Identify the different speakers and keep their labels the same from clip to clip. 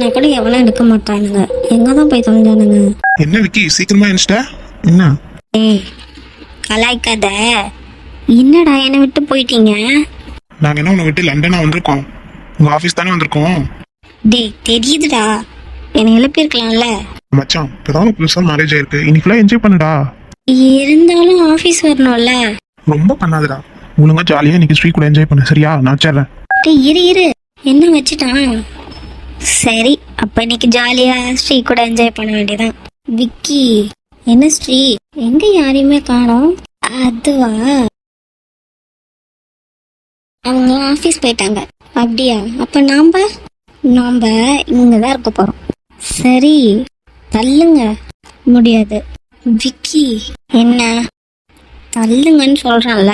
Speaker 1: பண்ணா கூட எவனும் எடுக்க மாட்டானுங்க. எங்கதான் போய் தொலைஞ்சானுங்க?
Speaker 2: என்ன விக்கி சீக்கிரமா எழுந்துட்ட? என்ன
Speaker 1: ஏய், கலாய்க்காத. என்னடா என்னை விட்டு போயிட்டீங்க?
Speaker 2: நாங்க என்ன உன்னை விட்டு லண்டனா வந்திருக்கோம். உங்க ஆபீஸ் தானே வந்திருக்கோம்.
Speaker 1: டேய் தெரியுதுடா, என்னை எழுப்பியிருக்கலாம்ல.
Speaker 2: மச்சான் இப்பதான் புதுசா மேரேஜ் ஆயிருக்கு, இன்னைக்குலாம் என்ஜாய் பண்ணுடா.
Speaker 1: இருந்தாலும் ஆபீஸ் வரணும்ல.
Speaker 2: ரொம்ப பண்ணாதடா, ஒழுங்கா ஜாலியா இன்னைக்கு ஸ்ரீ கூட என்ஜாய் பண்ண. சரியா? நான் வச்சிடுறேன்.
Speaker 1: டேய் இரு என்ன வச்சுட்டான்? சரி, அப்ப இன்னைக்கு ஜாலியா ஸ்ரீ கூட என்ஜாய் பண்ண வேண்டியதான். விக்கி, என்ன ஸ்ரீ எங்க யாரையுமே காணோம்? அதுவா, அவங்க ஆபீஸ் போயிட்டாங்க. அப்படியா? அப்ப நாம இங்கதான் இருக்க போறோம். சரி தள்ளுங்க. முடியாது. விக்கி என்ன தள்ளுங்கன்னு சொல்றான்ல,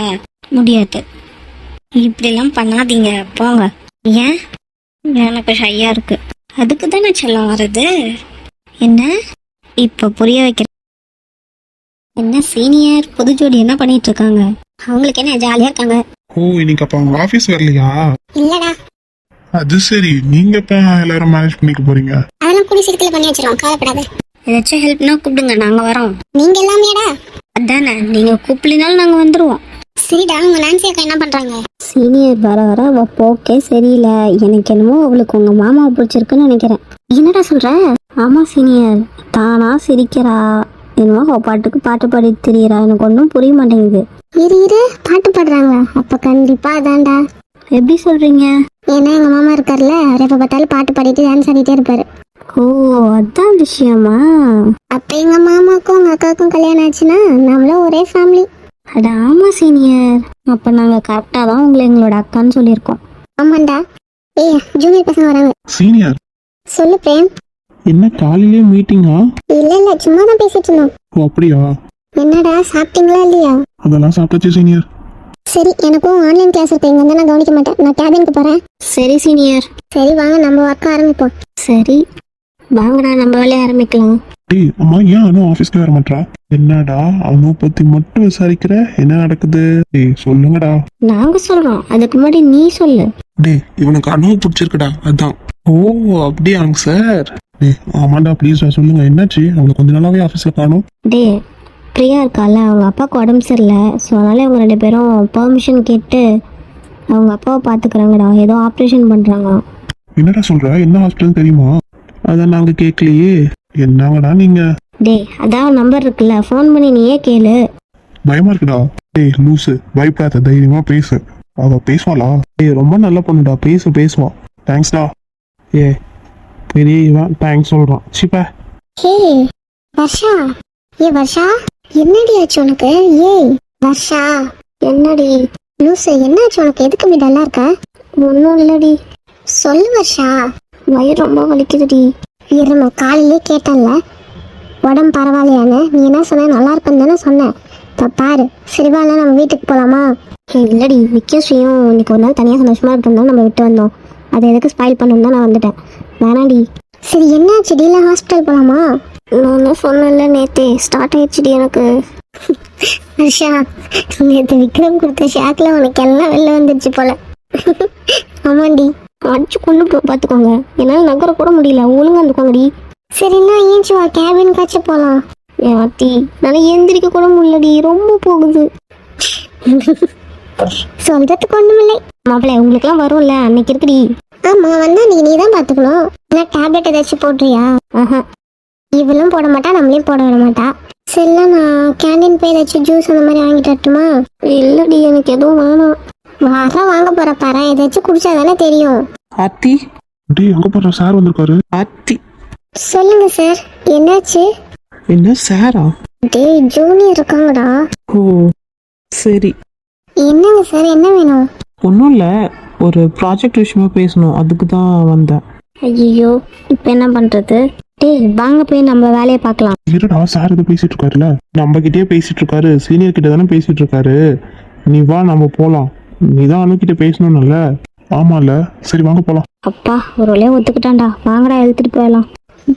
Speaker 1: முடியாது. இப்படிலாம் பண்ணாதீங்க, போங்க. ஏன்? எனக்கு ஷையா இருக்கு. அதுக்கு தானே செல்லம் வருது. என்ன இப்ப புரிய வைக்கிறேன். என்ன சீனியர் புது ஜோடி என்ன பண்ணிட்டு இருக்காங்க? அவங்களுக்கு என்ன ஜாலியா இருக்காங்க?
Speaker 2: ஓ, இன்னைக்கு அப்ப அவங்க ஆபீஸ் வரலையா?
Speaker 1: இல்லடா.
Speaker 2: அது சரி, நீங்க எப்ப எல்லாரும் மேனேஜ் பண்ணிக்க போறீங்க?
Speaker 1: அதெல்லாம் கூடி சீக்கிரத்துல பண்ணி வச்சிருவோம், கவலைப்படாத. ஏதாச்சும் ஹெல்ப்னா கூப்பிடுங்க, நாங்க வரோம். நீங்க எல்லாமேடா? அதானே, நீங்க கூப்பிடலினாலும் நாங்க வந்துருவோம். சரிடா. உங்க நான்சி அக்கா என்ன பண்றாங்க? சீனியர் வர வர அவ போக்கே சரியில்லை. எனக்கு என்னமோ அவளுக்கு உங்க மாமாவை பிடிச்சிருக்குன்னு நினைக்கிறேன். என்னடா சொல்ற? ஆமா சீனியர், தானா சிரிக்கிறா, என்னமோ அவ பாட்டுக்கு பாட்டு பாடி திரியறா. எனக்கு ஒன்றும் புரிய மாட்டேங்குது. இரு பாட்டு பாடுறாங்களா? அப்ப கண்டிப்பா அதான்டா. எப்படி சொல்றீங்க? ஏன்னா எங்க மாமா இருக்காருல்ல, அவர் எப்ப பார்த்தாலும் பாட்டு பாடிட்டு டான்ஸ் ஆடிட்டே இருப்பாரு. ஓ, அதான் விஷயமா? அப்ப எங்க மாமாக்கும் உங்க அக்காவுக்கும் கல்யாணம் ஆச்சுன்னா நம்மளும் ஒரே ஃபேமிலி. அட ஆமா சீனியர், அப்ப நாங்க கரெக்டா தான் உங்களை எங்களோட அக்கான்னு சொல்லியிருக்கோம். ஆமாண்டா. ஏய், ஜூனியர் பசங்க வராங்க.
Speaker 2: சீனியர்
Speaker 1: சொல்லு பிரேம்.
Speaker 2: என்ன காலையிலே மீட்டிங்கா?
Speaker 1: இல்ல சும்மா தான் பேசிட்டு இருந்தோம்.
Speaker 2: ஓ அப்படியா?
Speaker 1: என்னடா சாப்பிட்டீங்களா இல்லையா?
Speaker 2: அதெல்லாம் சாப்பிட்டாச்சு சீனியர்.
Speaker 1: சரி, எனக்கும் ஆன்லைன் கிளாஸ் இருக்கு, இங்க வந்து நான் கவனிக்க மாட்டேன், நான் கேபினுக்கு போறேன். சரி சீனியர். சரி வாங்க நம்ம ஒர்க் ஆரம்பிப்போம். சரி வாங்கடா, நம்ம வேலையை ஆரம்பிக்கலாம்.
Speaker 2: டேய் அம்மா, ஏன் அனு ஆபீஸ்க்கு வர மாட்டா? என்னடா அனு பத்தி மட்டும் விசாரிக்கிற? என்ன நடக்குது? டேய் சொல்லுங்கடா.
Speaker 1: நாங்க சொல்றோம், அதுக்கு முன்னாடி நீ சொல்லு.
Speaker 2: டேய் இவனுக்கு அனு பிடிச்சிருக்குடா, அதான். ஓ அப்படியாங்க சார். டேய் ஆமாண்டா, ப்ளீஸ் சொல்லுங்க, என்னாச்சு? அவளை கொஞ்ச நாளாவே ஆபீஸ்ல காணோம்.
Speaker 1: டே பிரியா இருக்கால, அவங்க அப்பாவுக்கு உடம்பு சரியில்லை. ஸோ அதனால அவங்க 2 பேரும் பெர்மிஷன் கேட்டு அவங்க அப்பாவை பார்த்துக்கிறாங்கடா. ஏதோ ஆப்ரேஷன் பண்ணுறாங்க.
Speaker 2: என்னடா சொல்ற? என்ன ஹாஸ்பிட்டல் தெரியுமா? அதான் நாங்க கேட்கலையே. என்னங்கடா நீங்க?
Speaker 1: டே அதான் நம்பர் இருக்குல்ல, ஃபோன் பண்ணி நீயே கேளு.
Speaker 2: பயமா இருக்குடா. டேய் லூசு, பயப்படாத, தைரியமா பேசு. அவ பேசுவாளா? டேய் ரொம்ப நல்ல பொண்ணுடா, பேசுவா. தேங்க்ஸ்டா. ஏ பெரிய இவன் தேங்க்ஸ் சொல்றான். சிப்பா.
Speaker 1: ஹே வர்ஷா. வர்ஷா, என்னடி ஆச்சு உனக்கு? ஏய் வர்ஷா, என்னடி லூசு, என்னாச்சு உனக்கு? எதுக்கு இப்படி டல்லா இருக்க? ஒன்றும் இல்லடி. சொல்லு வர்ஷா. வயிறு ரொம்ப வலிக்குதுடி. இருமா, காலையிலே கேட்டேன்ல உடம்பு பரவாயில்லையான்னு. நீ என்ன சொன்ன? நல்லா இருக்குன்னு தானே சொன்னேன். இப்போ பாரு. சரிவால நம்ம வீட்டுக்கு போகலாமா? இல்லடி, விக்கேஷையும் இன்னைக்கு ஒரு நாள் தனியாக சந்தோஷமா இருக்கணும் நம்ம விட்டு வந்தோம். அதை எதுக்கு ஸ்பாயில் பண்ணணும் தான் நான் வந்துட்டேன். வேணாடி. சரி என்னாச்சு? டீல ஹாஸ்பிட்டல் போகலாமா? நான் சொன்னேன்ல நேத்தே, ஸ்டார்ட் ஆயிடுச்சுடி எனக்கு. ஹர்ஷா, நேற்று விக்ரம் கொடுத்த ஷாக்ல உனக்கு எல்லாம் வெளில வந்துடுச்சு போல. ஆமாண்டி, அடிச்சு கொண்டு பார்த்துக்கோங்க. என்னால் நகர கூட முடியல, ஒழுங்கா இருந்துக்கோங்கடி. சரிண்ணா ஏஞ்சி வா, கேபின் காய்ச்சி போகலாம். ஏன் அத்தி, நல்லா எந்திரிக்க கூட முடியலடி, ரொம்ப போகுது. சொல்றதுக்கு ஒன்றும் இல்லை மாப்பிள்ளை, உங்களுக்குலாம் வரும்ல, அன்னைக்கு இருக்குடி. ஆமா வந்தா நீ தான் பார்த்துக்கணும். நான் டேப்லெட் ஏதாச்சும் போடுறியா? ஆஹா, இவளும் போட மாட்டா, நம்மளையும் போட விட மாட்டா. சரில, நான் கேண்டீன் போய் ஏதாச்சும் ஜூஸ் அந்த மாதிரி வாங்கிட்டு வரட்டுமா? இல்லடி, எனக்கு எதுவும் வேணாம். வாங்க போற பாரு, ஏதாச்சும் குடிச்சா தானே தெரியும்.
Speaker 2: ஆத்தி. டேய் அங்க போற சார் வந்திருக்காரு. ஆத்தி.
Speaker 1: சொல்லுங்க சார், என்னாச்சு?
Speaker 2: என்ன சாரா?
Speaker 1: டேய் ஜூனியர் இருக்காங்கடா.
Speaker 2: ஓ சரி.
Speaker 1: என்னங்க சார், என்ன வேணும்?
Speaker 2: ஒன்றும் இல்லை, ஒரு ப்ராஜெக்ட் விஷயமா பேசணும், அதுக்கு தான் வந்தேன்.
Speaker 1: ஐயோ, இப்போ என்ன பண்றது? டேய் வாங்க போய் நம்ம வேலையை பார்க்கலாம்.
Speaker 2: இருடா, சார் இது பேசிட்டு இருக்காருல்ல, நம்ம கிட்டே பேசிட்டு இருக்காரு, சீனியர் கிட்ட தானே பேசிட்டு இருக்காரு. நீ வா நம்ம போலாம். நீ தான் அனுக்கிட்ட பேசணும்ல. ஆமால, சரி வாங்க போலாம்.
Speaker 1: அப்பா ஒரு வழியா ஒத்துக்கிட்டான்டா, வாங்கடா எடுத்துட்டு போயிடலாம்.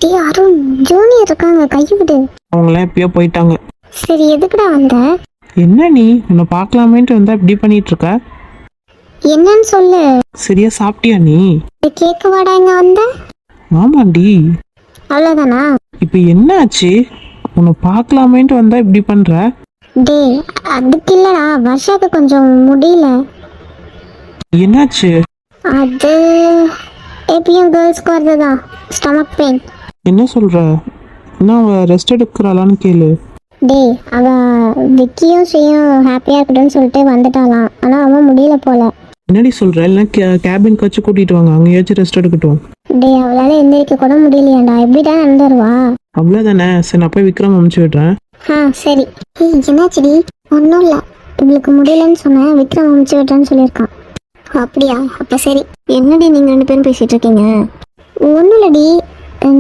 Speaker 1: டேய் அருண், ஜூனியர் இருக்காங்க, கையை விடு.
Speaker 2: அவங்களாம் எப்பயோ போயிட்டாங்க.
Speaker 1: சரி எதுக்குடா வந்த?
Speaker 2: என்ன நீ உன்னை பார்க்கலாமேன்ட்டு வந்தா இப்படி பண்ணிட்டு இருக்க?
Speaker 1: என்னன்னு சொல்லு.
Speaker 2: சரியா சாப்பிட்டியா நீ?
Speaker 1: கேட்க வாடா, இங்க வந்த.
Speaker 2: ஆமாண்டி.
Speaker 1: அவ்வளோதானா?
Speaker 2: இப்போ என்ன ஆச்சு? உன்னை பார்க்கலாமேன்ட்டு வந்தா இப்படி பண்ற?
Speaker 1: டே அதுக்கு இல்லடா, வர்ஷாக்கு கொஞ்சம் முடியல.
Speaker 2: என்னாச்சு?
Speaker 1: அது எப்பயும் கேர்ள்ஸ்க்கு வரதுதான், ஸ்டமக் பெயின்.
Speaker 2: என்ன சொல்ற? என்ன அவ ரெஸ்ட் எடுக்கிறாளான்னு கேளு.
Speaker 1: டே அவ விக்கியும் ஸ்ரீயும் ஹாப்பியாக இருக்கட்டும்னு சொல்லிட்டு வந்துட்டாலாம், ஆனால் அவன் முடியல போல.
Speaker 2: என்னடி சொல்ற? இல்லைன்னா கேபின் வச்சு கூட்டிட்டு வாங்க, அங்கேயாச்சும் ரெஸ்ட் எடுக்கட்டும்.
Speaker 1: டே அவளால எந்திரிக்க கூட முடியலையாண்டா, எப்படிடா நடந்துருவா?
Speaker 2: அவ்வளோதானே. சரி நான் போய் விக்ரம் அமுச்சு விடுறேன்.
Speaker 1: சரி. என்னாச்சுடி? ஒன்றும் இல்லை, இவளுக்கு முடியலன்னு சொன்னேன், விக்ரம் அமுச்சு விட்றேன்னு சொல்லியிருக்கான். அப்படியா? அப்போ சரி. என்னடி நீங்கள் 2 பேரும் பேசிகிட்டு இருக்கீங்க? ஒன்றும் இல்லடி,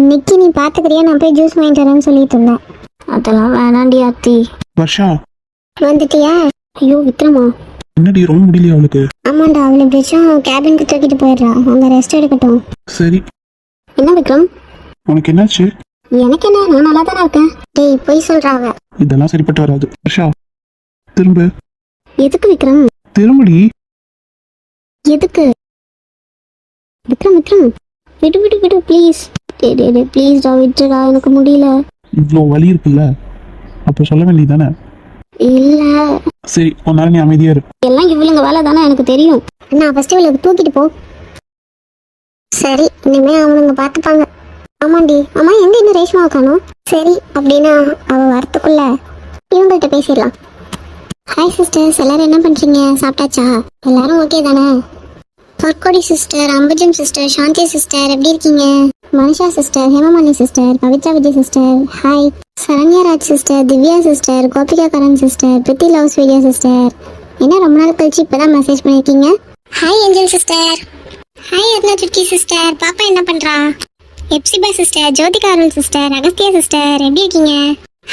Speaker 1: நிக்கி நீ பார்த்துக்கிறியா, நான் போய் ஜூஸ் வாங்கிட்டு வரேன்னு சொல்லிட்டு இருந்தேன். அதெல்லாம் வேணாண்டி ஆத்தி.
Speaker 2: வர்ஷா
Speaker 1: வந்துட்டியா? ஐயோ விக்ரமா?
Speaker 2: என்னடி ரொம்ப முடியலையா அவளுக்கு?
Speaker 1: ஆமாண்டா, அவளை எப்படியாச்சும் கேபினுக்கு தூக்கிட்டு போயிடுறா, அவங்க ரெஸ்ட் எடுக்கட்டும்.
Speaker 2: சரி.
Speaker 1: என்ன விக்ரம்?
Speaker 2: உனக்கு என்னாச்சு?
Speaker 1: எனக்கு என்ன, நான் நல்லா தானே இருக்கேன். டேய் போய் சொல்றாங்க.
Speaker 2: இதெல்லாம் சரிப்பட்டு வராது. வர்ஷா திரும்ப.
Speaker 1: எதுக்கு விக்ரம்?
Speaker 2: திரும்படி.
Speaker 1: எதுக்கு விக்ரம்? விக்ரம் விடு விடு விடு ப்ளீஸ். டே ப்ளீஸ்டா விட்டுடா, எனக்கு முடியல.
Speaker 2: இவ்வளோ வலி இருக்குல்ல, அப்போ சொல்ல வேண்டியதானே?
Speaker 1: இல்ல
Speaker 2: சரி ஒரு நாள் நீ அமைதியா இரு.
Speaker 1: எல்லாம் இவளுங்க வேலை தானே, எனக்கு தெரியும். நான் ஃபர்ஸ்ட் இவளுக்கு தூக்கிட்டு போ. சரி இனிமே அவனுங்க பார்த்துப்பாங்க. ஆமாண்டி. ஆமா எங்க இன்னும் ரேஷ்மாவை காணோம்? சரி அப்படின்னா அவ வரத்துக்குள்ள இவங்கள்ட்ட பேசிடலாம். ஹாய் சிஸ்டர்ஸ், எல்லாரும் என்ன பண்றீங்க? சாப்பிட்டாச்சா? எல்லாரும் ஓகே தானே? Porkodi sister, Ambujam sister, Shanthi sister எப்படி இருக்கீங்க? Manisha sister, Hemamalini sister, Pavithra Vijay sister hi. Saranya Raj sister, Divya sister, Gopika Karan sister, Preethi loves video sister. என்ன ரொம்ப நாள் கழிச்சு இப்பதான் மெசேஜ் பண்ணிருக்கீங்க? Hi Angel sister. Hi Aruna Chutki sister, பாப்பா என்ன பண்றா? Hepsiba sister, Jothika Arul sister, Agasthya sister எப்படி இருக்கீங்க?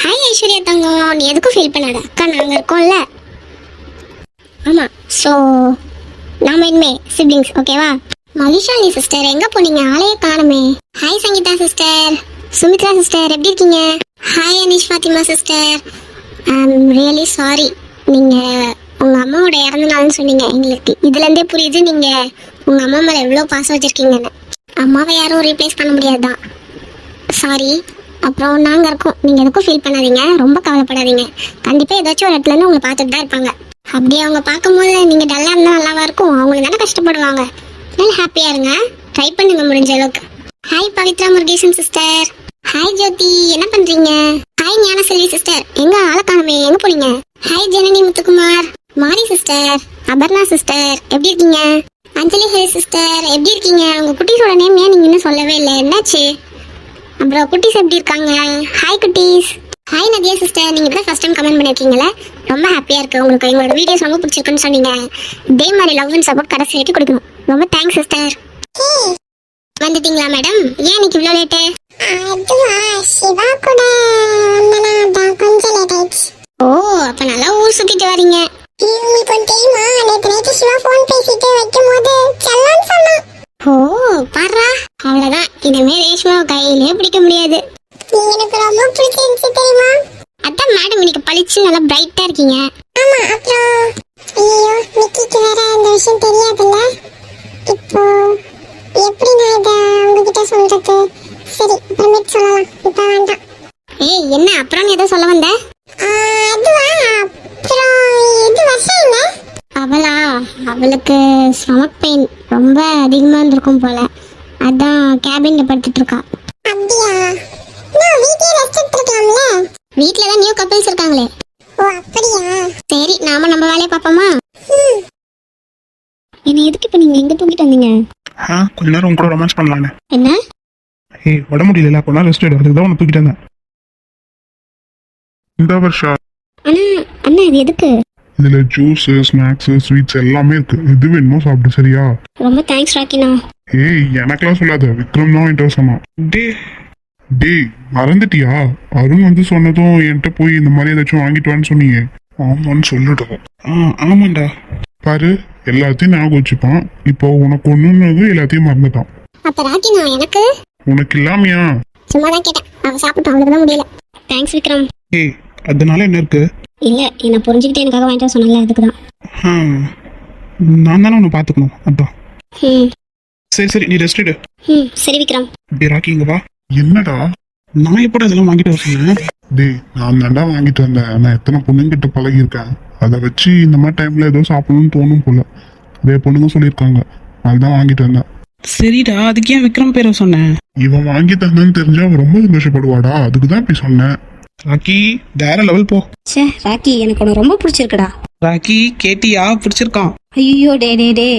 Speaker 1: ஹாய் ஐஸ்வர்யா தங்கம், நீ எதுக்கும் ஃபீல் பண்ணாத, அக்கா நாங்க இருக்கோம்ல. ஆமா, ஸோ நாம இனிமே சிப்ளிங்ஸ், ஓகேவா? மலிஷாலினி சிஸ்டர் எங்க போனீங்க? ஆளையே காணுமே. Hi Sangeetha sister, Sumithra sister எப்படி இருக்கீங்க? Hi Anish Fathima sister. Really sorry, நீங்க உங்க அம்மாவோட இறந்த நாள்னு சொன்னீங்க. எங்களுக்கு இதுல இருந்தே புரியுது நீங்க உங்க அம்மா மேல எவ்வளவு பாசம் வச்சிருக்கீங்கன்னு. அம்மாவை யாரும் ரீப்ளேஸ் பண்ண முடியாதுதான். சாரி. அப்புறம் நாங்க இருக்கோம், நீங்க எதுக்கும் ஃபீல் பண்ணாதீங்க, ரொம்ப கவலைப்படாதீங்க. கண்டிப்பா ஏதாச்சும் ஒரு இடத்துல இருந்து உங்களை பார்த்துட்டு தான் இருப்பாங்க. அப்படியே அவங்க பார்க்கும்போது நீங்க டல்லா இருந்தா நல்லாவா இருக்கும்? அவங்களுக்கு தானே கஷ்டப்படுவாங்க. நல்லா ஹாப்பியா இருங்க, ட்ரை பண்ணுங்க முடிஞ்ச அளவுக்கு. Hi Pavithra Murugesan sister. Hi Jothi என்ன பண்றீங்க? ஹாய் ஞானசெல்வி சிஸ்டர், எங்க ஆளை காணுமே, எங்க போனீங்க? ஹாய் ஜனனி முத்துக்குமார். மாரி சிஸ்டர், அபர்ணா சிஸ்டர் எப்படி இருக்கீங்க? அஞ்சலி ஹே சிஸ்டர் எப்படி இருக்கீங்க? உங்க குட்டீஸோட நேம் ஏன் நீங்க இன்னும் சொல்லவே இல்லை, என்னாச்சு? அப்புறம் குட்டீஸ் எப்படி இருக்காங்க? ஹாய் குட்டீஸ். ஹாய் நதியா சிஸ்டர், நீங்க இப்ப ஃபர்ஸ்ட் டைம் கமெண்ட் பண்ணிருக்கீங்களே, ரொம்ப ஹாப்பியா இருக்கு. உங்களுக்கு எங்களோட வீடியோஸ் ரொம்ப பிடிச்சிருக்குன்னு சொன்னீங்க. இதே மாதிரி லவ் அண்ட் சப்போர்ட் கடைசி வரைக்கும் கொடுக்கணும். ரொம்ப தேங்க்ஸ் சிஸ்டர். வந்துட்டீங்களா மேடம்? ஏன் இன்னைக்கு இவ்வளோ லேட்டு? சிவா கூட கொஞ்சம் லேட் ஆயிடுச்சு. ஓ அப்ப நல்லா ஊர் சுத்திட்டு வரீங்க. உங்களுக்கு ஒன்று தெரியுமா, நேற்று நைட்டு சிவா ஃபோன் பேசிட்டு வைக்கும் போது செல்லன்னு சொன்னான். ஓ பாரா, அவ்வளவுதான், இனிமே ரேஷ்மாவை கையிலே பிடிக்க முடியாது. எனக்கு ரொம்ப பிடிச்சிருந்துச்சு தெரியுமா? அதான் மேடம் இன்னைக்கு பளிச்சு நல்லா பிரைட்டா இருக்கீங்க. ஆமா. அப்புறம் ஐயோ நிக்கிக்கு வேற இந்த விஷயம் தெரியாதுல்ல, இப்போ எப்படி நான் இதை உங்ககிட்ட சொல்றது? சரி அப்புறமேட்டு சொல்லலாம், இப்போ வேண்டாம். ஏய் என்ன அப்புறம் ஏதோ சொல்ல வந்த? அதுவா, அப்புறம் இது வருஷம் என்ன? அவளா, அவளுக்கு ஸ்டமக் பெயின் ரொம்ப அதிகமாக இருந்திருக்கும் போல, அதான் கேபின்ல படுத்துட்டு இருக்கா. அப்படியா? நான் வீட்லயே ரெஸ்ட் எடுத்துக்கலாம்ல. வீட்ல தான் நியூ கப்பிள்ஸ் இருக்காங்களே. ஓ அப்படியா? சரி நாம நம்ம வேலையை பார்ப்போமா? என்ன எதுக்கு இப்ப நீங்க எங்க தூக்கிட்டு வந்தீங்க?
Speaker 2: கொஞ்ச நேரம் உங்க கூட ரொமான்ஸ் பண்ணலான்னு.
Speaker 1: என்ன?
Speaker 2: ஏய் வட முடியல, கொஞ்ச நேரம் ரெஸ்ட் எடு, அதுக்கு தான் உன்னை தூக்கிட்டு வந்தேன். இந்த வருஷா
Speaker 1: அண்ணா இது எதுக்கு?
Speaker 2: இதுல ஜூஸ், ஸ்நாக்ஸ், ஸ்வீட்ஸ் எல்லாமே இருக்கு, எது வேணுமோ சாப்பிடு சரியா?
Speaker 1: ரொம்ப தேங்க்ஸ் ராக்கினா.
Speaker 2: ஏய் எனக்கெல்லாம் சொல்லாத, விக்ரம் தான் என்கிட்ட சொன்னான். டேய் மறந்துட்டியா? அருண் வந்து சொன்னதும் என்கிட்ட போய் இந்த மாதிரி ஏதாச்சும் வாங்கிட்டு வான்னு சொன்னீங்க. ஆமான்னு சொல்லிட்டோம். ஆமாண்டா. பாரு எல்லாத்தையும் ஞாபகம் வச்சுப்பான், இப்போ உனக்கு ஒண்ணுன்னது எல்லாத்தையும் மறந்துட்டான்.
Speaker 1: அப்ப ராக்கினா எனக்கு
Speaker 2: உனக்கு இல்லாமையா?
Speaker 1: சும்மா தான் கேட்டேன், அவ சாப்பிட்டு அவளுக்கு தான் முடியல. தேங்க்ஸ் விக்ரம்.
Speaker 2: ஏய் அதனால என்ன இருக்கு?
Speaker 1: இல்ல என்ன புரிஞ்சுக்கிட்டு எனக்காக வாங்கிட்டு சொன்னல, அதுக்கு தான்.
Speaker 2: நான் தானே உன்னை பாத்துக்கணும், அதான். சரி நீ ரெஸ்ட் எடு.
Speaker 1: ம் சரி விக்ரம்.
Speaker 3: டே ராக்கி இங்க வா.
Speaker 2: என்னடா?
Speaker 3: நான் எப்படி அதெல்லாம் வாங்கிட்டு வர சொன்னேன்?
Speaker 2: டேய் நான் தாண்டா வாங்கிட்டு வந்தேன். நான் எத்தனை பொண்ணுங்கிட்ட பழகியிருக்கேன். அதை வச்சு இந்த மாதிரி டைம்ல ஏதோ சாப்பிடணும்னு தோணும் போல. அதே பொண்ணுங்க சொல்லியிருக்காங்க, அதுதான் வாங்கிட்டு வந்தேன்.
Speaker 3: சரிடா, அதுக்கு ஏன் விக்ரம் பேரை சொன்னேன்?
Speaker 2: இவன் வாங்கி தந்தான்னு தெரிஞ்சா அவன் ரொம்ப சந்தோஷப்படுவாடா, அதுக்கு தான் இப்படி சொன்னேன்.
Speaker 3: ராக்கி வேற லெவல் போ.
Speaker 1: சே ராக்கி, எனக்கு உன்னை ரொம்ப பிடிச்சிருக்குடா.
Speaker 3: ராக்கி கேட்டியா? பிடிச்சிருக்கான்.
Speaker 1: ஐயோ டே டே டே.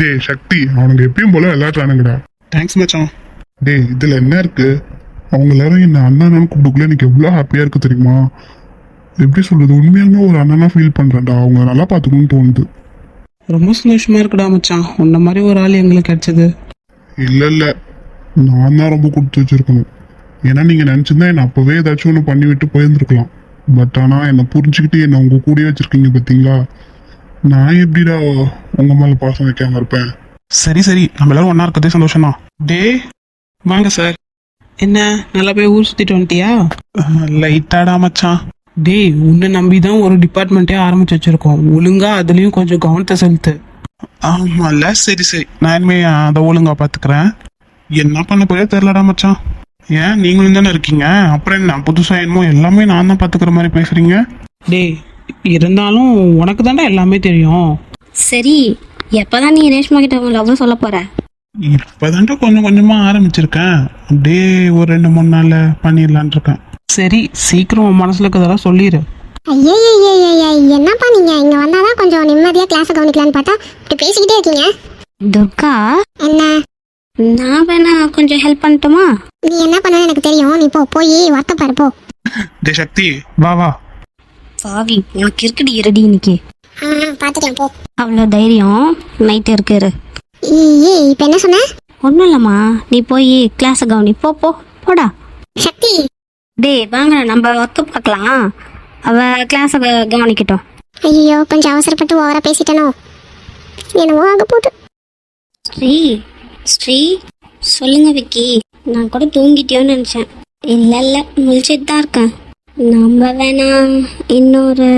Speaker 2: டேய் சக்தி, அவனுங்க எப்பயும் போல விளையாடுறானுங்கடா.
Speaker 3: தேங்க்ஸ் மச்சான்.
Speaker 2: டேய் இதுல என்ன இருக்கு? அவங்க எல்லாரும் என்ன அண்ணான்னு கூப்பிட்டுக்குள்ள எனக்கு எவ்வளோ ஹாப்பியா இருக்கு தெரியுமா? எப்படி சொல்றது, உண்மையாலுமே ஒரு அண்ணனா ஃபீல் பண்றேன்டா. அவங்க நல்லா பார்த்துக்கணும்னு தோணுது.
Speaker 3: ரொம்ப சந்தோஷமா இருக்குடா மச்சான், உன்ன மாதிரி ஒரு ஆள் எங்களுக்கு கிடைச்சது.
Speaker 2: இல்ல இல்ல, நான் தான் ரொம்ப கொடுத்து வச்சிருக்கணும். ஏன்னா நீங்க நினைச்சிருந்தா என்ன அப்பவே ஏதாச்சும் ஒன்று பண்ணி விட்டு போயிருந்துருக்கலாம். பட் ஆனா என்னை புரிஞ்சுக்கிட்டு என்ன உங்க கூடயே வச்சிருக்கீங்க பார்த்தீங்களா? நான் எப்படிடா உங்க மேல பாசம் வைக்காம இருப்பேன்?
Speaker 3: சரி சரி, நம்ம எல்லாரும் ஒன்னா இருக்கதே சந்தோஷம் தான். டே வாங்க சார். என்ன நல்லா போய் ஊர் சுத்திட்டு வந்துட்டியா? லைட்டாடா மச்சான். டேய் உன்னை நம்பி தான் ஒரு டிபார்ட்மெண்ட்டே ஆரம்பிச்சு வச்சிருக்கோம். ஒழுங்கா அதுலயும் கொஞ்சம் கவனத்தை செலுத்து. ஆமால, சரி சரி, நான் இனிமே அதை ஒழுங்கா பாத்துக்கிறேன். என்ன பண்ண போயே தெரியலடா மச்சான். ஏன் நீங்களும் தானே இருக்கீங்க, அப்புறம் என்ன புதுசா என்னமோ எல்லாமே நான் தான் பாத்துக்கிற மாதிரி பேசுறீங்க? டேய் இருந்தாலும் உனக்கு தாண்டா எல்லாமே தெரியும்.
Speaker 1: சரி, எப்பதான் நீ ரேஷ்மா கிட்ட உங்க லவ் சொல்ல போற?
Speaker 3: இப்பதான்டா கொஞ்சம் கொஞ்சமா ஆரம்பிச்சிருக்கேன். அப்படியே ஒரு 2-3 நாள்ல பண்ணிடலான் இருக்கேன். சரி சீக்கிரம் உன் மனசுல இருக்கிறதெல்லாம் சொல்லிடு.
Speaker 1: ஐயே என்னப்பா நீங்க இங்க வந்தாதான் கொஞ்சம் நிம்மதியா கிளாஸ் கவனிக்கலான்னு பார்த்தா இப்படி பேசிக்கிட்டே இருக்கீங்க. துர்கா, என்ன நான் வேணா கொஞ்சம் ஹெல்ப் பண்ணட்டுமா? நீ என்ன பண்ண எனக்கு தெரியும், நீ போய் ஒர்க்க பாரு போ.
Speaker 3: டே சக்தி வா வா.
Speaker 1: சாவி உனக்கு இருக்குடி இருடி இன்னைக்கு. பாத்துட்டேன் போ. அவ்வளோ தைரியம் நைட்டு இருக்கு. ஏய் இப்போ என்ன சொன்ன? ஒன்றும் இல்லைம்மா, நீ போய் கிளாஸை கவனி போடா. சக்தி டேய் வாங்க நம்ம ஒர்க்கு பார்க்கலாம், அவ கிளாஸை கவனிக்கட்டும். ஐயோ கொஞ்சம் அவசரப்பட்டு ஓவரா பேசிட்டனோ, என்னவோ ஆக போகுது. ஸ்ரீ சொல்லுங்க விக்கி. நான் கூட தூங்கிட்டியோன்னு நினச்சேன். இல்லை முழிச்சிட்டு தான் இருக்கேன். நம்ம வேணா இன்னொரு.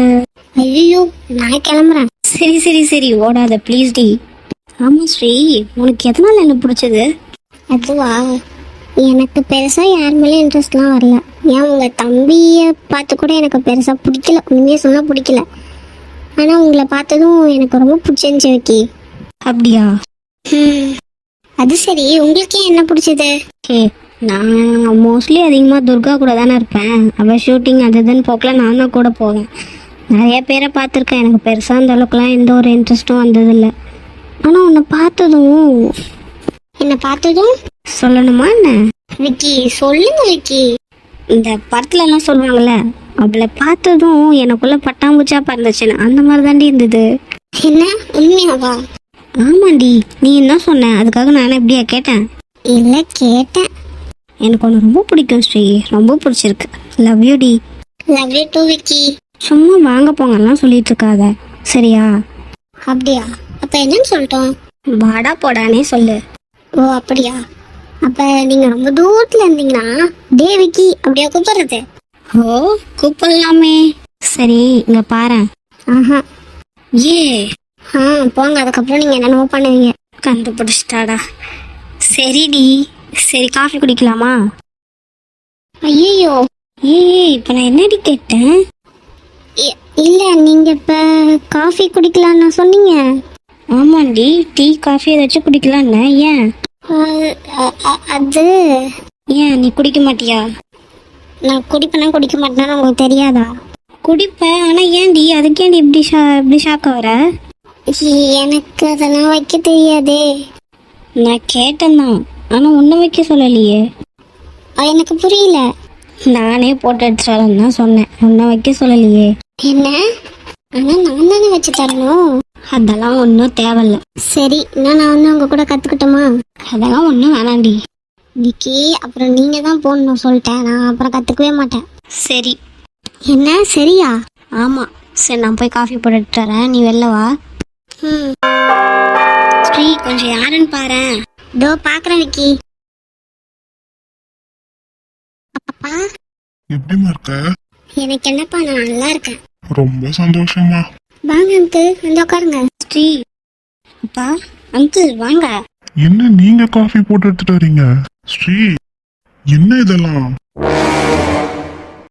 Speaker 1: ஐயோ நான் கிளம்புறேன். சரி ஓடாத ப்ளீஸ் டி. ஆமா ஸ்ரீ, உனக்கு எதனால என்ன பிடிச்சது? அதுவா, எனக்கு பெருசா யார் மேலேயும் இன்ட்ரெஸ்ட்லாம் வரல. ஏன் உங்க தம்பியை பார்த்து கூட எனக்கு பெருசா பிடிக்கல, உண்மையே சொன்னா பிடிக்கல. ஆனா உங்களை பார்த்ததும் எனக்கு ரொம்ப பிடிச்சிருந்துச்சு விக்கி. அப்படியா? அது சரி, உங்களுக்கு என்ன பிடிச்சது? நான் மோஸ்ட்லி அதிகமாக துர்கா கூட தானே இருப்பேன். அவள் ஷூட்டிங் அது இதுன்னு போக்கில் நானும் கூட போவேன். நிறைய பேரை பார்த்துருக்கேன். எனக்கு பெருசாக அந்த அளவுக்குலாம் எந்த ஒரு இன்ட்ரெஸ்ட்டும் வந்ததில்லை. ஆனால் உன்னை பார்த்ததும் சொல்லணுமா என்ன? விக்கி சொல்லுங்க விக்கி. இந்த படத்துலலாம் சொல்லுவாங்கள்ல, அவளை பார்த்ததும் எனக்குள்ளே பட்டாம்பூச்சா பறந்துச்சுன்னு, அந்த மாதிரி தாண்டி இருந்தது. என்ன உண்மையாவா? ஆமாண்டி, நீ என்ன சொன்ன அதுக்காக நான் எப்படியா கேட்டேன்? இல்லை கேட்டேன். எனக்கு ஒன்று ரொம்ப பிடிக்கும் ஸ்ரீ, ரொம்ப பிடிச்சிருக்கு. லவ் யூ டி. Love you too Vicky. சும்மா வாங்க போங்கலாம் சொல்லிட்டு இருக்காத சரியா? அப்படியா? அப்போ என்னன்னு சொல்லிட்டோம்? வாடா போடானே சொல்லு. ஓ அப்படியா? அப்போ நீங்கள் ரொம்ப தூரத்தில் இருந்தீங்கன்னா டே விக்கி அப்படியா கூப்பிடுறது? ஓ கூப்பிடலாமே. சரி இங்கே பாரு. ஆஹா ஏ போங்க, அதுக்கப்புறம் நீங்கள் என்னென்னமோ பண்ணுவீங்க. கண்டுபிடிச்சிட்டாடா. சரிடி, சரி காஃபி குடிக்கலாமா? ஐயோ இப்போ நான் என்னடி கேட்டேன்? இல்லை நீங்கள் இப்போ காஃபி குடிக்கலான்னு சொன்னீங்க. ஆமாண்டி, டீ காஃபி ஏதாச்சும் குடிக்கலான்னு. ஏன்? அது ஏன் நீ குடிக்க மாட்டியா? நான் குடிப்பேனா குடிக்க மாட்டேன்னா உங்களுக்கு தெரியாதா? குடிப்பேன், ஆனால் ஏன்டி அதுக்கேண்டி இப்படி ஷாக்க வர? எனக்கு அதெல்லாம் வைக்க தெரியாதே. நான் கேட்டேன்தான், ஆனால் உன்னை வைக்க சொல்லலையே. எனக்கு புரியல. நானே போட்டு எடுத்து வரேன்னு தான் சொன்னேன், உன்னை வைக்க சொல்லலையே. என்ன? ஆனால் நான் தானே வச்சு தரணும். அதெல்லாம் ஒன்றும் தேவையில்ல. சரி நான் ஒன்று உங்க கூட கற்றுக்கிட்டோமா? அதெல்லாம் ஒன்றும் வேணாண்டி விக்கி. அப்புறம் நீங்கள் தான் போடணும் சொல்லிட்டேன், நான் அப்புறம் கற்றுக்கவே மாட்டேன். சரி. என்ன சரியா? ஆமாம். சரி நான் போய் காஃபி போட்டு எடுத்து வரேன், நீ வெளில வா. ஸ்ரீ கொஞ்சம் யாருன்னு பாரு. இதோ பாக்குறேன் விக்கி. அப்பா
Speaker 2: எப்படிமா இருக்க?
Speaker 1: எனக்கு என்னப்பா, நான் நல்லா இருக்கேன்.
Speaker 2: ரொம்ப சந்தோஷமா.
Speaker 1: வாங்க அங்கிள் வந்து உட்காருங்க. ஸ்ரீ அப்பா அங்கிள் வாங்க.
Speaker 2: என்ன நீங்க காஃபி போட்டு எடுத்துட்டு வரீங்க? ஸ்ரீ, என்ன இதெல்லாம்?